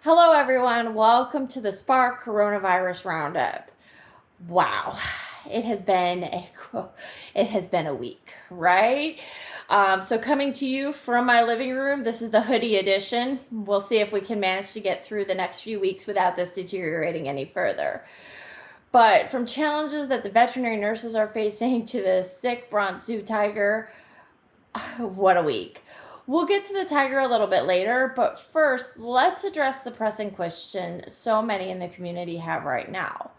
Hello, everyone. Welcome to the Spark Coronavirus Roundup. Wow, it has been a week, right? So coming to you from my living room, this is the hoodie edition. We'll see if we can manage to get through the next few weeks without this deteriorating any further. But from challenges that the veterinary nurses are facing to the sick Bronx Zoo tiger, what a week. We'll get to the tiger a little bit later, but first, let's address the pressing question so many in the community have right now.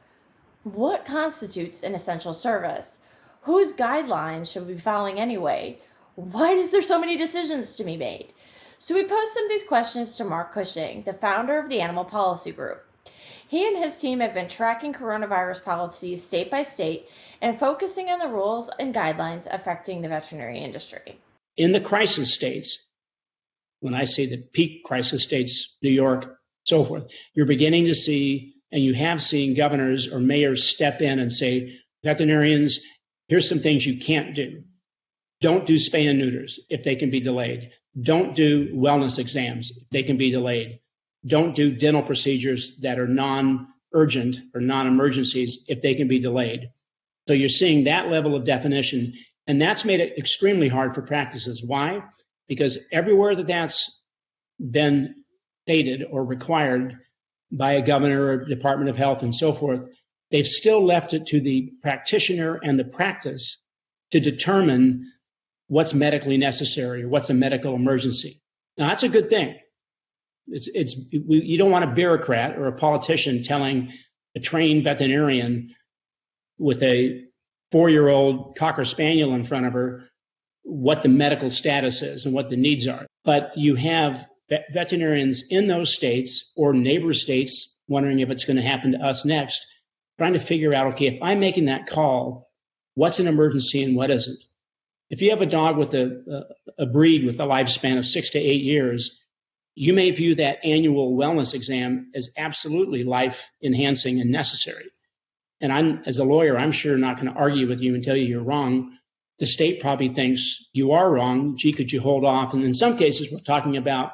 What constitutes an essential service? Whose guidelines should we be following anyway? Why is there so many decisions to be made? So we posed some of these questions to Mark Cushing, the founder of the Animal Policy Group. He and his team have been tracking coronavirus policies state by state and focusing on the rules and guidelines affecting the veterinary industry. In the crisis states, when I say the peak crisis states, New York, so forth, you're beginning to see, and you have seen governors or mayors step in and say, veterinarians, here's some things you can't do. Don't do spay and neuters if they can be delayed. Don't do wellness exams if they can be delayed. Don't do dental procedures that are non-urgent or non-emergencies if they can be delayed. So you're seeing that level of definition. And that's made it extremely hard for practices. Why? Because everywhere that's been stated or required by a governor or Department of Health and so forth, they've still left it to the practitioner and the practice to determine what's medically necessary or what's a medical emergency. Now, that's a good thing. You don't want a bureaucrat or a politician telling a trained veterinarian with a 4-year-old Cocker Spaniel in front of her what the medical status is and what the needs are. But you have veterinarians in those states or neighbor states wondering if it's going to happen to us next, trying to figure out, okay, if I'm making that call, what's an emergency and what isn't? If you have a dog with a breed with a lifespan of 6 to 8 years, you may view that annual wellness exam as absolutely life-enhancing and necessary. And as a lawyer, I'm sure not going to argue with you and tell you you're wrong. The state probably thinks you are wrong. Gee, could you hold off? And in some cases, we're talking about,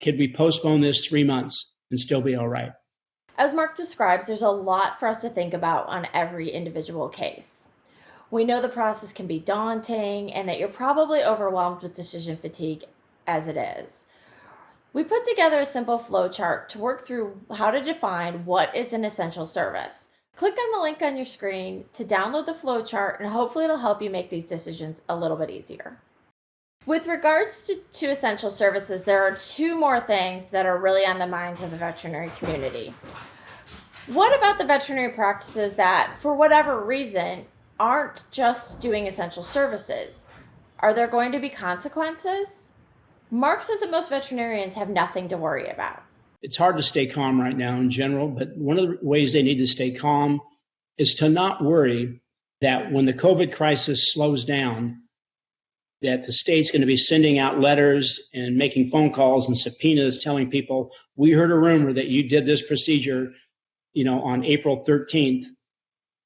could we postpone this 3 months and still be all right? As Mark describes, there's a lot for us to think about on every individual case. We know the process can be daunting and that you're probably overwhelmed with decision fatigue as it is. We put together a simple flow chart to work through how to define what is an essential service. Click on the link on your screen to download the flowchart, and hopefully it'll help you make these decisions a little bit easier. With regards to essential services, there are 2 more things that are really on the minds of the veterinary community. What about the veterinary practices that, for whatever reason, aren't just doing essential services? Are there going to be consequences? Mark says that most veterinarians have nothing to worry about. It's hard to stay calm right now in general, but one of the ways they need to stay calm is to not worry that when the COVID crisis slows down, that the state's going to be sending out letters and making phone calls and subpoenas telling people, we heard a rumor that you did this procedure, on April 13th.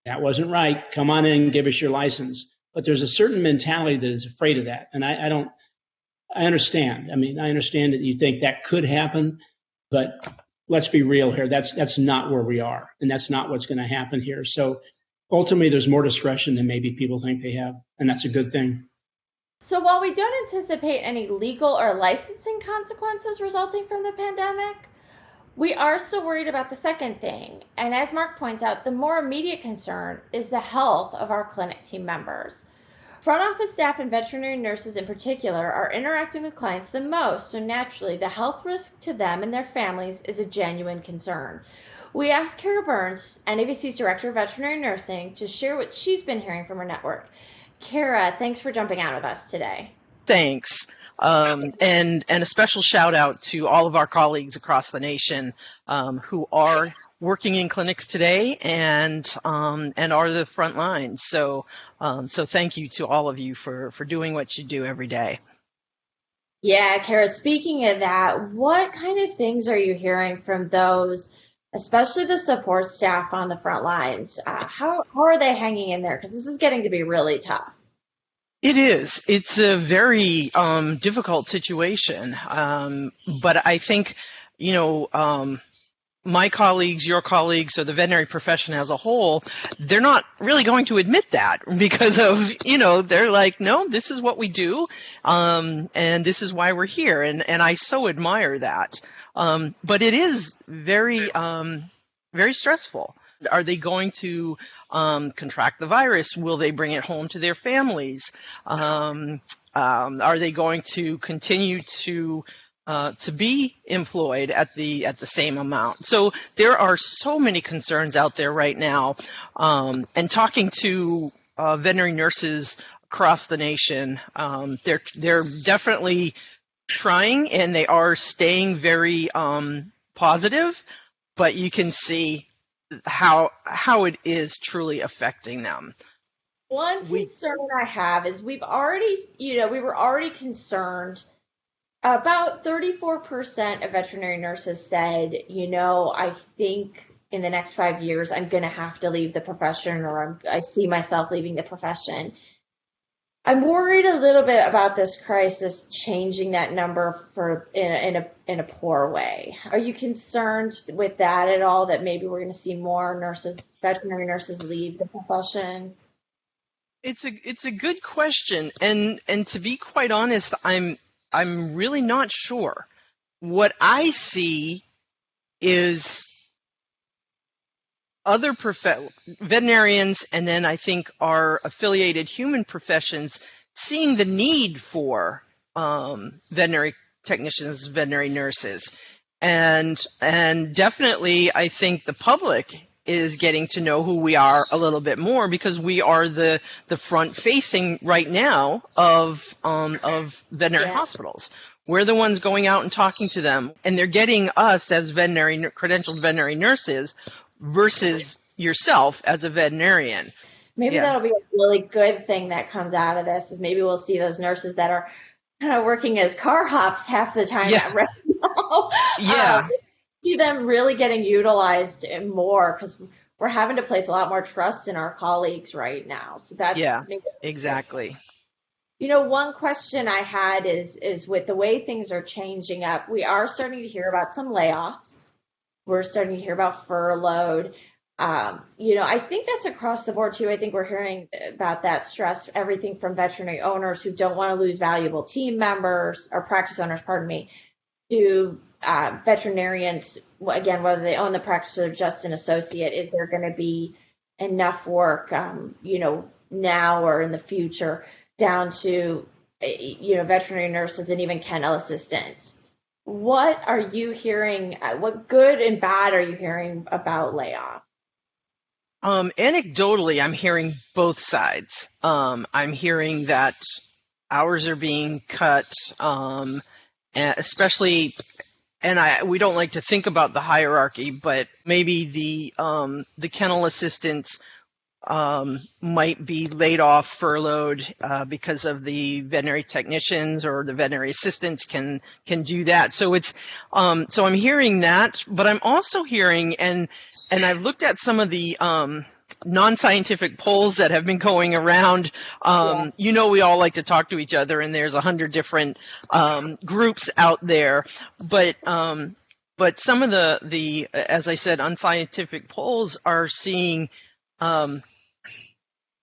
That wasn't right. Come on in and give us your license. But there's a certain mentality that is afraid of that. And I understand. I understand that you think that could happen. But let's be real here. That's not where we are, and that's not what's going to happen here. So ultimately, there's more discretion than maybe people think they have, and that's a good thing. So while we don't anticipate any legal or licensing consequences resulting from the pandemic, we are still worried about the second thing. And as Mark points out, the more immediate concern is the health of our clinic team members. Front office staff and veterinary nurses in particular are interacting with clients the most, so naturally the health risk to them and their families is a genuine concern. We asked Kara Burns, NAVC's Director of Veterinary Nursing, to share what she's been hearing from her network. Kara, thanks for jumping on with us today. Thanks. And a special shout out to all of our colleagues across the nation who are working in clinics today and are the front lines. So thank you to all of you for doing what you do every day. Yeah, Kara, speaking of that, what kind of things are you hearing from those, especially the support staff on the front lines? How are they hanging in there? Because this is getting to be really tough. It is. It's a very difficult situation. But I think my colleagues, your colleagues, or the veterinary profession as a whole, they're not really going to admit that because of, they're like, no, this is what we do, and this is why we're here. And I so admire that. But it is very, very stressful. Are they going to contract the virus? Will they bring it home to their families? Are they going to continue to be employed at the same amount? So there are so many concerns out there right now. And talking to veterinary nurses across the nation, they're definitely trying, and they are staying very positive. But you can see how it is truly affecting them. One concern I have is we were already concerned. About 34% of veterinary nurses said, I think in the next 5 years, I'm going to have to leave the profession, or I see myself leaving the profession. I'm worried a little bit about this crisis changing that number in a poor way. Are you concerned with that at all, that maybe we're going to see more veterinary nurses leave the profession? It's a good question. And to be quite honest, I'm really not sure. What I see is other veterinarians, and then I think our affiliated human professions, seeing the need for veterinary technicians, veterinary nurses. And definitely I think the public is getting to know who we are a little bit more, because we are the front facing right now of veterinary hospitals. We're the ones going out and talking to them, and they're getting us as credentialed veterinary nurses versus yourself as a veterinarian. Maybe that'll be a really good thing that comes out of this, is maybe we'll see those nurses that are kind of working as car hops half the time right now. See them really getting utilized more, because we're having to place a lot more trust in our colleagues right now. So that's exactly. One question I had is with the way things are changing up, we are starting to hear about some layoffs. We're starting to hear about furloughed. I think that's across the board too. I think we're hearing about that stress, everything from veterinary owners who don't want to lose valuable team members, or practice owners, pardon me, to veterinarians, again, whether they own the practice or just an associate. Is there going to be enough work, now or in the future, down to, veterinary nurses and even kennel assistants? What are you hearing? What good and bad are you hearing about layoff? Anecdotally, I'm hearing both sides. I'm hearing that hours are being cut, especially, and we don't like to think about the hierarchy, but maybe the kennel assistants might be laid off, furloughed, because of the veterinary technicians, or the veterinary assistants can do that. So so I'm hearing that, but I'm also hearing, and I've looked at some of the non-scientific polls that have been going around. We all like to talk to each other, and there's 100 different groups out there, but some of the as I said, unscientific polls are seeing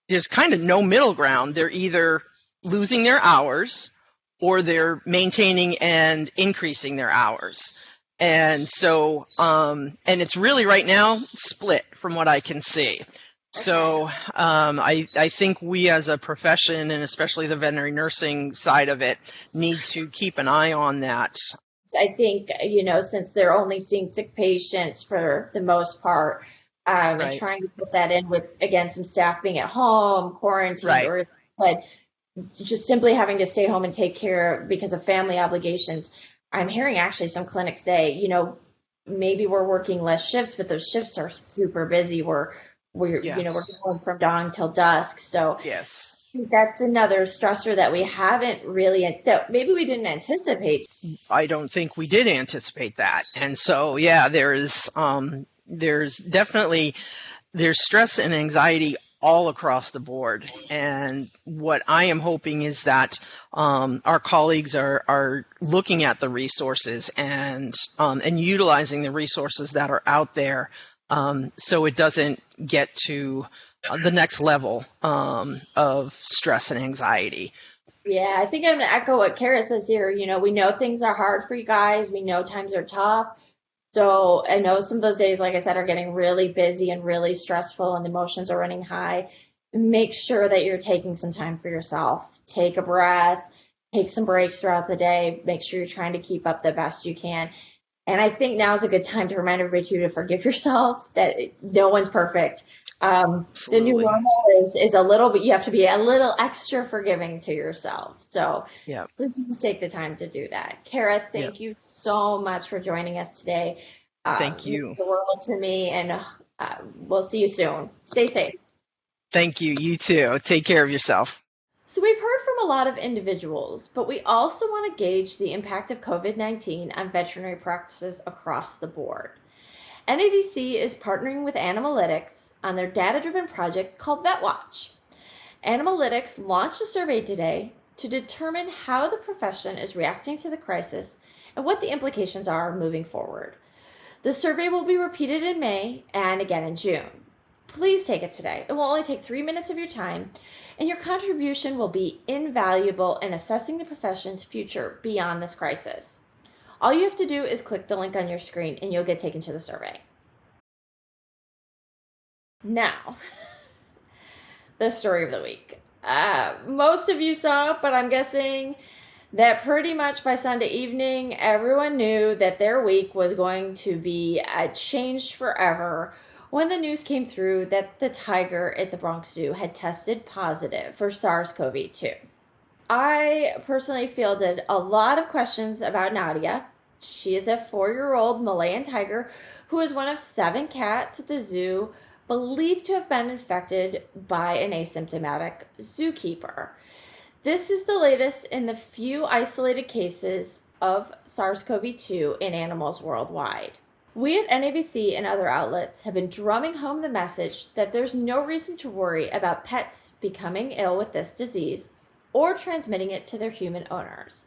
there's kind of no middle ground. They're either losing their hours, or they're maintaining and increasing their hours. And so, and it's really right now split from what I can see. So I think we as a profession, and especially the veterinary nursing side of it, need to keep an eye on that. I think, since they're only seeing sick patients for the most part, and trying to put that in with, again, some staff being at home, quarantined, or just simply having to stay home and take care because of family obligations. I'm hearing actually some clinics say, maybe we're working less shifts, but those shifts are super busy. We're we're going from dawn till dusk. So that's another stressor that we haven't really, that maybe we didn't anticipate. I don't think we did anticipate that. And so, there's definitely, there's stress and anxiety all across the board. And what I am hoping is that our colleagues are looking at the resources and utilizing the resources that are out there, so it doesn't get to the next level of stress and anxiety. Yeah, I think I'm going to echo what Kara says here. You know, we know things are hard for you guys. We know times are tough. So I know some of those days, like I said, are getting really busy and really stressful and the emotions are running high. Make sure that you're taking some time for yourself. Take a breath, take some breaks throughout the day. Make sure you're trying to keep up the best you can. And I think now is a good time to remind everybody to forgive yourself, that no one's perfect. The new normal is a little bit, you have to be a little extra forgiving to yourself. So please take the time to do that. Kara, thank you so much for joining us today. Thank you. It means the world to me, and we'll see you soon. Stay safe. Thank you. You too. Take care of yourself. So we've heard from a lot of individuals, but we also want to gauge the impact of COVID-19 on veterinary practices across the board. NAVC is partnering with Animalytics on their data-driven project called VetWatch. Animalytics launched a survey today to determine how the profession is reacting to the crisis and what the implications are moving forward. The survey will be repeated in May and again in June. Please take it today. It will only take 3 minutes of your time, and your contribution will be invaluable in assessing the profession's future beyond this crisis. All you have to do is click the link on your screen and you'll get taken to the survey. Now, the story of the week. Most of you saw it, but I'm guessing that pretty much by Sunday evening, everyone knew that their week was going to be changed forever when the news came through that the tiger at the Bronx Zoo had tested positive for SARS-CoV-2. I personally fielded a lot of questions about Nadia. She is a 4-year-old Malayan tiger who is one of 7 cats at the zoo believed to have been infected by an asymptomatic zookeeper. This is the latest in the few isolated cases of SARS-CoV-2 in animals worldwide. We at NAVC and other outlets have been drumming home the message that there's no reason to worry about pets becoming ill with this disease or transmitting it to their human owners.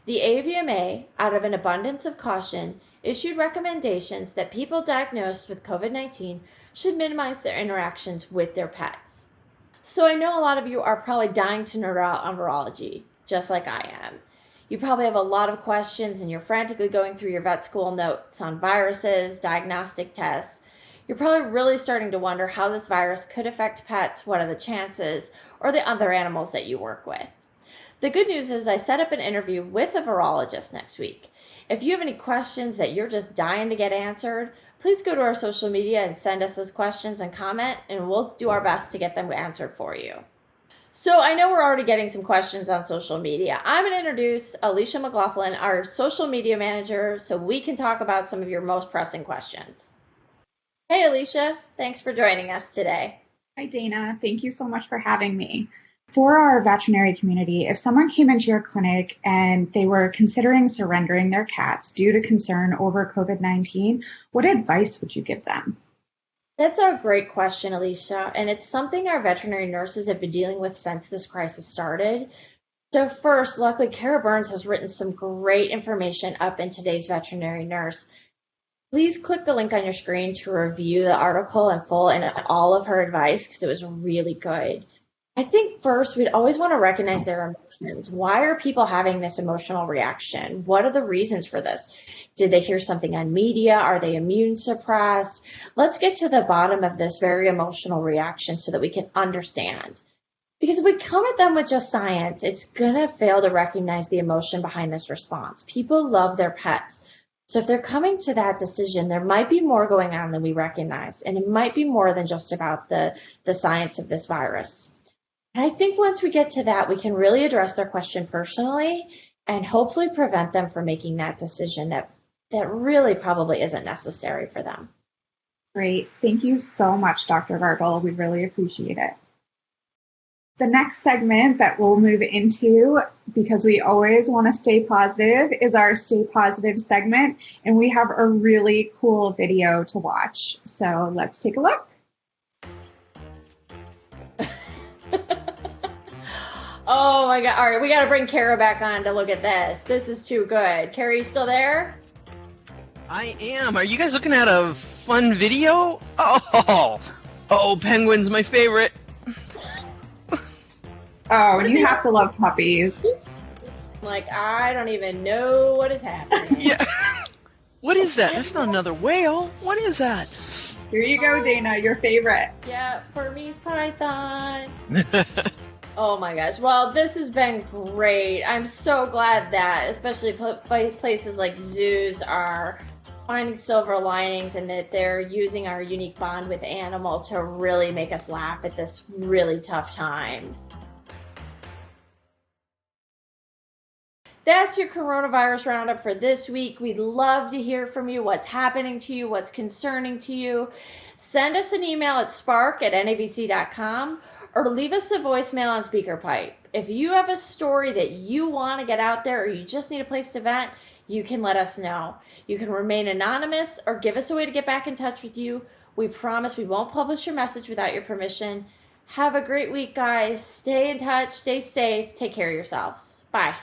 The AVMA, out of an abundance of caution, issued recommendations that people diagnosed with COVID-19 should minimize their interactions with their pets. So I know a lot of you are probably dying to nerd out on virology, just like I am. You probably have a lot of questions and you're frantically going through your vet school notes on viruses, diagnostic tests. You're probably really starting to wonder how this virus could affect pets, what are the chances, or the other animals that you work with. The good news is I set up an interview with a virologist next week. If you have any questions that you're just dying to get answered, please go to our social media and send us those questions and comment, and we'll do our best to get them answered for you. So I know we're already getting some questions on social media. I'm going to introduce Alicia McLaughlin, our social media manager, so we can talk about some of your most pressing questions. Hey, Alicia. Thanks for joining us today. Hi, Dana. Thank you so much for having me. For our veterinary community, if someone came into your clinic and they were considering surrendering their cats due to concern over COVID-19, what advice would you give them? That's a great question, Alicia, and it's something our veterinary nurses have been dealing with since this crisis started. So first, luckily, Kara Burns has written some great information up in today's Veterinary Nurse. Please click the link on your screen to review the article in full and all of her advice because it was really good. I think first, we'd always want to recognize their emotions. Why are people having this emotional reaction? What are the reasons for this? Did they hear something on media? Are they immune suppressed? Let's get to the bottom of this very emotional reaction so that we can understand. Because if we come at them with just science, it's going to fail to recognize the emotion behind this response. People love their pets. So if they're coming to that decision, there might be more going on than we recognize. And it might be more than just about the science of this virus. And I think once we get to that, we can really address their question personally and hopefully prevent them from making that decision that really probably isn't necessary for them. Great. Thank you so much, Dr. Vargel. We really appreciate it. The next segment that we'll move into, because we always want to stay positive, is our Stay Positive segment. And we have a really cool video to watch. So let's take a look. Oh my God. All right, we got to bring Kara back on to look at this. This is too good. Kara, you still there? I am. Are you guys looking at a fun video? Oh, penguins, my favorite. Oh, and you have to love puppies. Like, I don't even know what is happening. Yeah. What is that? That's not another whale. What is that? Here you go, Dana, your favorite. Yeah, Burmese python. Oh my gosh. Well, this has been great. I'm so glad that, especially places like zoos, are finding silver linings and that they're using our unique bond with animal to really make us laugh at this really tough time. That's your coronavirus roundup for this week. We'd love to hear from you. What's happening to you? What's concerning to you? Send us an email at spark@navc.com or leave us a voicemail on SpeakerPipe. If you have a story that you want to get out there or you just need a place to vent, you can let us know. You can remain anonymous or give us a way to get back in touch with you. We promise we won't publish your message without your permission. Have a great week, guys. Stay in touch. Stay safe. Take care of yourselves. Bye.